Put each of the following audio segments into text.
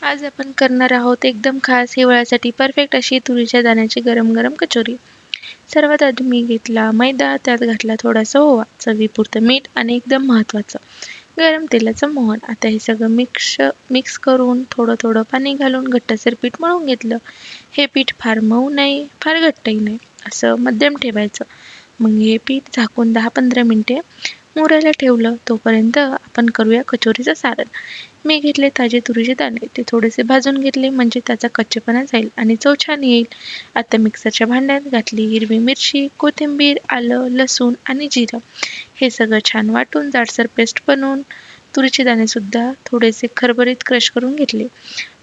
आज आपण करणार आहोत एकदम खास हिवाळ्यासाठी परफेक्ट अशी तुरीच्या दाण्याची गरम गरम कचोरी. सर्वात आधी मी घेतला मैदा, त्यात घातला थोडासा ओवा, चवीपुरतं मीठ आणि एकदम महत्त्वाचं गरम तेलाचं मोहन. आता हे सगळं मिक्स करून थोडं थोडं पाणी घालून घट्टसर पीठ मळून घेतलं. हे पीठ फार मऊ नाही, फार घट्टही नाही, असं मध्यम ठेवायचं. मग हे पीठ झाकून 10-15 मिनिटे मुरायला ठेवलं. तोपर्यंत आपण करूया कचोरीचं सारण. मी घेतले ताजे तुरीचे दाणे, ते थोडेसे भाजून घेतले म्हणजे त्याचा कच्चेपणा जाईल आणि चव छान येईल. आता मिक्सरच्या भांड्यात घातली हिरवी मिरची, कोथिंबीर, आलं, लसूण आणि जिरं. हे सगळं छान वाटून जाडसर पेस्ट बनवून तुरीचे दाणे सुद्धा थोडेसे खरबरीत क्रश करून घेतले.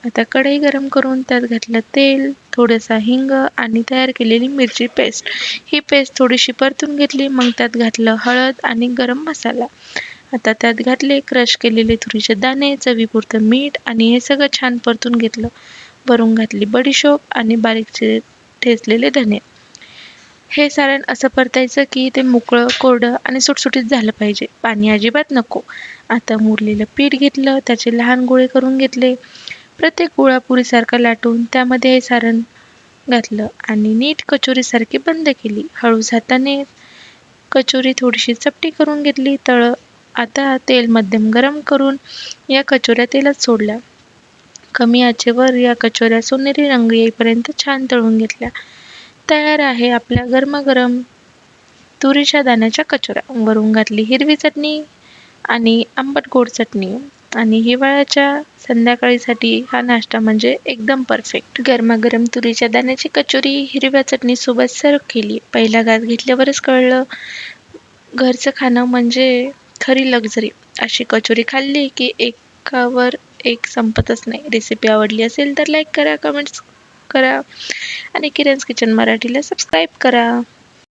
आता कढई गरम करून त्यात घातलं तेल, थोडासा हिंग आणि तयार केलेली मिरची पेस्ट. ही पेस्ट थोडीशी परतून घेतली. मग त्यात घातलं हळद आणि गरम मसाला. आता त्यात घातले क्रश केलेले तुरीचे दाणे, चवीपुरतं मीठ आणि हे सगळं छान परतून घेतलं. वरून घातली बडीशोप आणि बारीक ठेचलेले धने. हे सारण असं परतायचं की ते मोकळं, कोरडं आणि सुटसुटीत झालं पाहिजे. पाणी अजिबात नको. आता मुरलेलं पीठ घेतलं, त्याचे लहान गोळे करून घेतले. प्रत्येक गोळा पुरीसारखा लाटून त्यामध्ये हे सारण घातलं आणि नीट कचोरीसारखी बंद केली. हळूच हाताने कचोरी थोडीशी चपटी करून घेतली. आता तेल मध्यम गरम करून या कचोऱ्या तेलात सोडल्या. कमी आचेवर या कचोऱ्या सोनेरी रंग येईपर्यंत छान तळून घेतल्या. तयार आहे आपल्या गरमागरम तुरीच्या दाण्याच्या कचोऱ्या. वरून घातली हिरवी चटणी आणि आंबट गोड चटणी. आणि हिवाळ्याच्या संध्याकाळीसाठी हा नाश्ता म्हणजे एकदम परफेक्ट. गरमागरम तुरीच्या दाण्याची कचोरी हिरव्या चटणीसोबत सर्व्ह केली. पहिला घास घेतल्यावरच कळलं, घरचं खाणं म्हणजे खरी लक्झरी. अशी कचोरी खाल्ली की एकावर एक संपतच नाही. रेसिपी आवडली असेल तर लाईक करा, कमेंट्स करा आणि किरण's किचन मराठीला सबस्क्राईब करा.